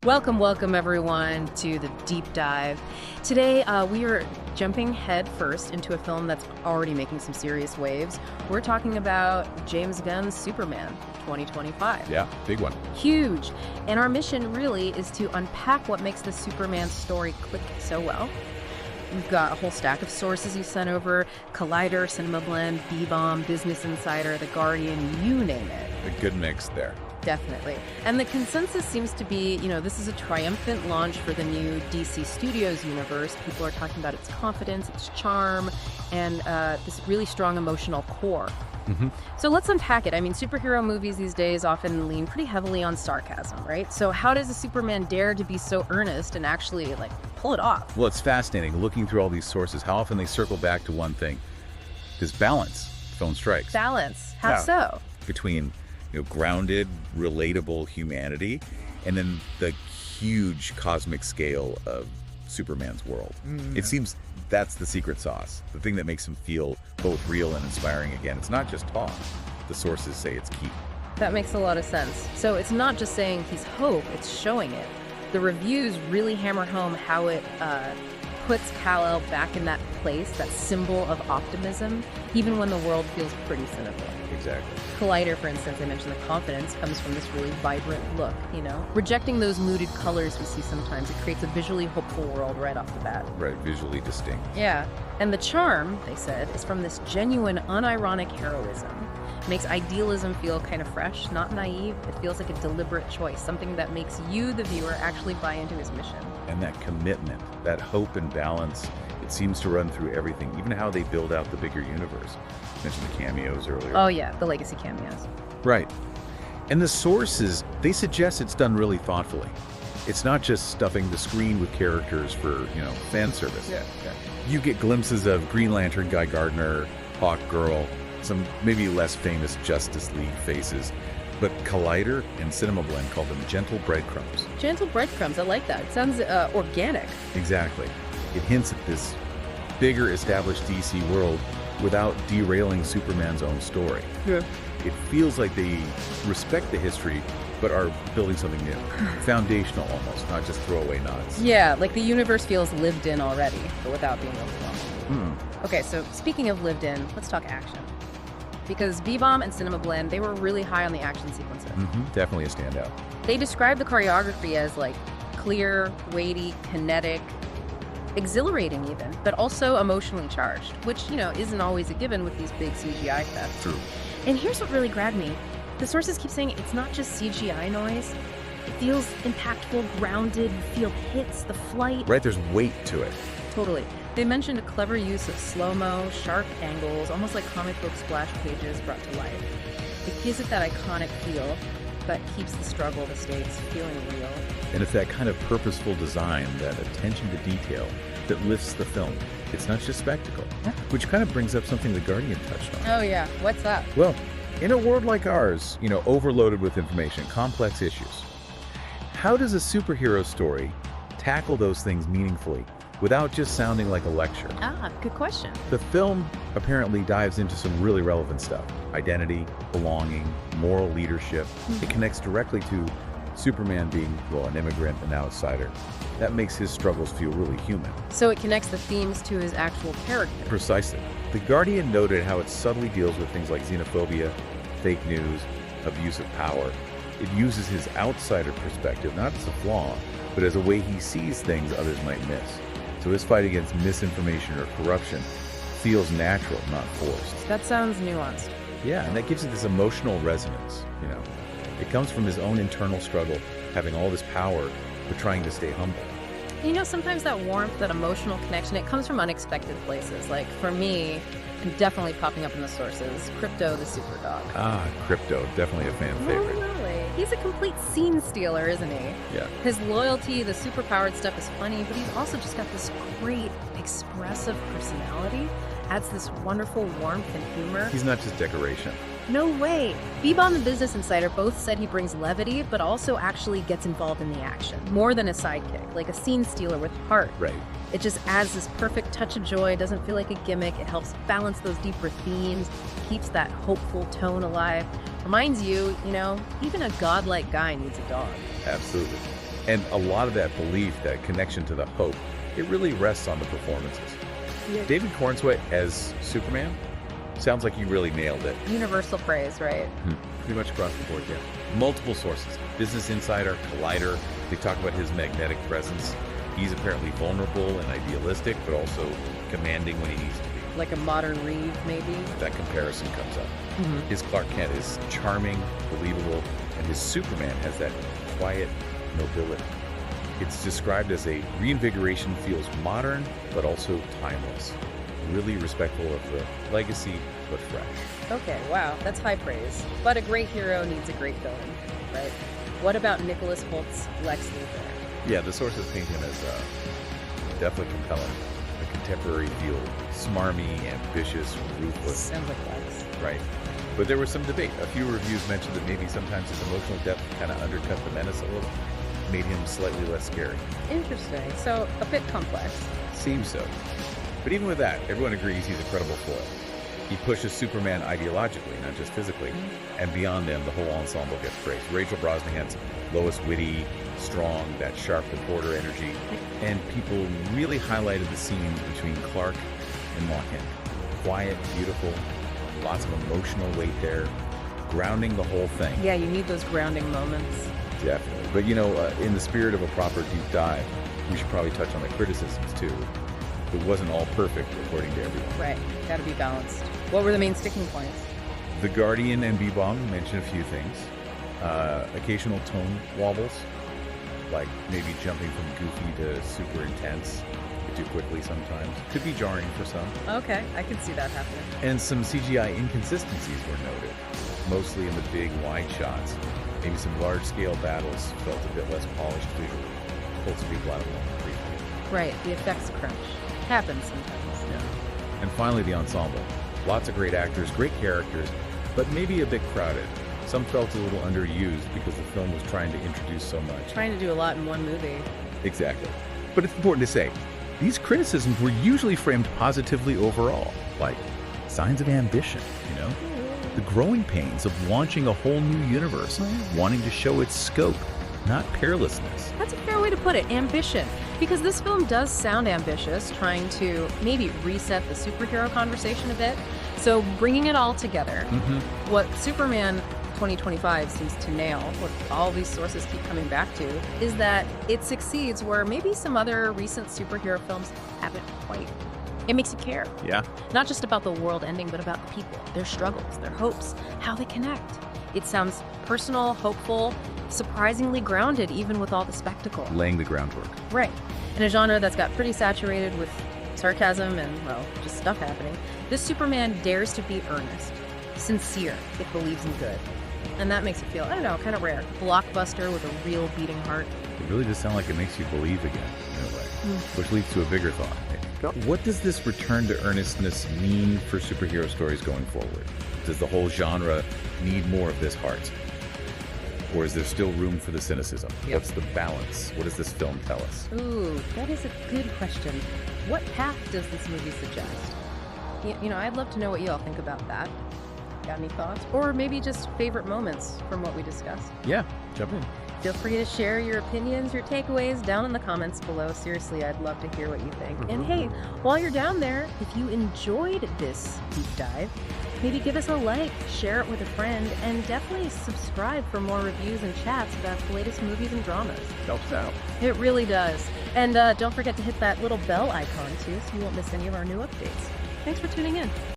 Welcome everyone to the deep dive. Today we are jumping head first into a film that's already making some serious waves. We're talking about James Gunn's Superman 2025. Yeah, big one. Huge. And our mission really is to unpack what makes the Superman story click so well. We've got a whole stack of sources you sent over: Collider, Cinema Blend, B-Bomb, Business Insider, The Guardian, you name it. A good mix there. Definitely. And the consensus seems to be, this is a triumphant launch for the new DC Studios universe. People are talking about its confidence, its charm, and this really strong emotional core. Mm-hmm. So let's unpack it. I mean, superhero movies these days often lean pretty heavily on sarcasm, right? So how does a Superman dare to be so earnest and actually, pull it off? Well, it's fascinating looking through all these sources, how often they circle back to one thing. This balance, phone strikes. Balance. How so? Between grounded, relatable humanity, and then the huge cosmic scale of Superman's world. It seems that's the secret sauce, the thing that makes him feel both real and inspiring again. It's not just talk. The sources say it's key. That makes a lot of sense. So it's not just saying he's hope, it's showing it. The reviews really hammer home how it puts Kal-El back in that place, that symbol of optimism, even when the world feels pretty cynical. Exactly. Collider, for instance, I mentioned the confidence comes from this really vibrant look, Rejecting those muted colors we see sometimes, it creates a visually hopeful world right off the bat. Right, visually distinct. Yeah, and the charm, they said, is from this genuine, unironic heroism. It makes idealism feel kind of fresh, not naive. It feels like a deliberate choice, something that makes you, the viewer, actually buy into his mission. And that commitment, that hope and balance, it seems to run through everything, even how they build out the bigger universe. I mentioned the cameos earlier. Oh yeah, the legacy cameos. Right. And the sources, they suggest it's done really thoughtfully. It's not just stuffing the screen with characters for, fan service. Yeah. You get glimpses of Green Lantern, Guy Gardner, Hawkgirl, some maybe less famous Justice League faces. But Collider and Cinema Blend call them gentle breadcrumbs. Gentle breadcrumbs, I like that. It sounds organic. Exactly. It hints at this bigger established DC world without derailing Superman's own story. Yeah. It feels like they respect the history, but are building something new. Foundational almost, not just throwaway nods. Yeah, like the universe feels lived in already, but without being overwhelming. Okay, so speaking of lived in, let's talk action. Because B-Bomb and Cinema Blend, they were really high on the action sequences. Definitely a standout. They described the choreography as clear, weighty, kinetic, exhilarating even, but also emotionally charged, which, isn't always a given with these big CGI fests. True. And here's what really grabbed me. The sources keep saying it's not just CGI noise. It feels impactful, grounded, you feel hits, the flight. Right, there's weight to it. Totally. They mentioned a clever use of slow-mo, sharp angles, almost like comic book splash pages brought to life. It gives it that iconic feel, but keeps the struggle, the stakes, feeling real. And it's that kind of purposeful design, that attention to detail, that lifts the film. It's not just spectacle, which kind of brings up something The Guardian touched on. Oh yeah, what's that? Well, in a world like ours, overloaded with information, complex issues, how does a superhero story tackle those things meaningfully without just sounding like a lecture? Good question. The film apparently dives into some really relevant stuff. Identity, belonging, moral leadership. It connects directly to Superman being, an immigrant, an outsider. That makes his struggles feel really human. So it connects the themes to his actual character. Precisely. The Guardian noted how it subtly deals with things like xenophobia, fake news, abuse of power. It uses his outsider perspective not as a flaw, but as a way he sees things others might miss. So his fight against misinformation or corruption feels natural, not forced. That sounds nuanced. Yeah, and that gives it this emotional resonance, It comes from his own internal struggle, having all this power, but trying to stay humble. Sometimes that warmth, that emotional connection, it comes from unexpected places. Like, for me, and definitely popping up in the sources, Krypto the Super Dog. Krypto, definitely a fan favorite. Really? He's a complete scene stealer, isn't he? Yeah. His loyalty, the superpowered stuff is funny, but he's also just got this great, expressive personality. Adds this wonderful warmth and humor. He's not just decoration. No way. B-Bomb and Business Insider both said he brings levity, but also actually gets involved in the action. More than a sidekick, like a scene stealer with heart. Right. It just adds this perfect touch of joy, doesn't feel like a gimmick. It helps balance those deeper themes, keeps that hopeful tone alive. Reminds you, even a godlike guy needs a dog. Absolutely. And a lot of that belief, that connection to the hope, it really rests on the performances. Yeah. David Corenswet as Superman sounds like you really nailed it. Universal praise, right? Pretty much across the board, yeah. Multiple sources. Business Insider, Collider, they talk about his magnetic presence. He's apparently vulnerable and idealistic, but also commanding when he needs to be. Like a modern Reeve, maybe? That comparison comes up. His Clark Kent is charming, believable, and his Superman has that quiet nobility. It's described as a reinvigoration, feels modern, but also timeless. Really respectful of the legacy, but fresh. Okay, wow, that's high praise. But a great hero needs a great villain, right? What about Nicholas Holt's Lex Luthor? Yeah, the sources paint him as definitely compelling. A contemporary feel, smarmy, ambitious, ruthless. Sounds like Lex. Right. But there was some debate. A few reviews mentioned that maybe sometimes his emotional depth kind of undercut the menace a little, made him slightly less scary. Interesting. So a bit complex. Seems so. But even with that, everyone agrees he's a credible foil. He pushes Superman ideologically, not just physically, and beyond them, the whole ensemble gets praised. Rachel Brosnahan's Lois witty, strong, that sharp reporter energy, and people really highlighted the scenes between Clark and Ma Kent. Quiet, beautiful, lots of emotional weight there, grounding the whole thing. Yeah, you need those grounding moments. Definitely. But in the spirit of a proper deep dive, we should probably touch on the criticisms too. It wasn't all perfect, according to everyone. Right, gotta be balanced. What were the main sticking points? The Guardian and B-Bomb mentioned a few things. Occasional tone wobbles, like maybe jumping from goofy to super intense too quickly sometimes. Could be jarring for some. Okay, I can see that happening. And some CGI inconsistencies were noted, mostly in the big wide shots. Maybe some large-scale battles felt a bit less polished visually. Pulled some people out of one briefly. Right, the effects crunch. Happens sometimes. Yeah. And finally, the ensemble. Lots of great actors, great characters, but maybe a bit crowded. Some felt a little underused because the film was trying to introduce so much. Trying to do a lot in one movie. Exactly. But it's important to say, these criticisms were usually framed positively overall, like signs of ambition, the growing pains of launching a whole new universe, wanting to show its scope, not carelessness. That's a fair way to put it, ambition. Because this film does sound ambitious, trying to maybe reset the superhero conversation a bit. So bringing it all together, what Superman 2025 seems to nail, what all these sources keep coming back to, is that it succeeds where maybe some other recent superhero films haven't quite. It makes you care. Yeah. Not just about the world ending, but about the people, their struggles, their hopes, how they connect. It sounds personal, hopeful, surprisingly grounded, even with all the spectacle. Laying the groundwork. Right. In a genre that's got pretty saturated with sarcasm and, well, just stuff happening, this Superman dares to be earnest, sincere, it believes in good. And that makes it feel, I don't know, kind of rare. Blockbuster with a real beating heart. It really does sound like it makes you believe again, in a way. Which leads to a bigger thought. What does this return to earnestness mean for superhero stories going forward? Does the whole genre need more of this heart? Or is there still room for the cynicism? Yep. What's the balance? What does this film tell us? Ooh, that is a good question. What path does this movie suggest? I'd love to know what you all think about that. Got any thoughts? Or maybe just favorite moments from what we discussed. Yeah, jump in. Feel free to share your opinions, your takeaways down in the comments below. Seriously, I'd love to hear what you think. And hey, while you're down there, if you enjoyed this deep dive, maybe give us a like, share it with a friend, and definitely subscribe for more reviews and chats about the latest movies and dramas. Helps out. It really does. And don't forget to hit that little bell icon too so you won't miss any of our new updates. Thanks for tuning in.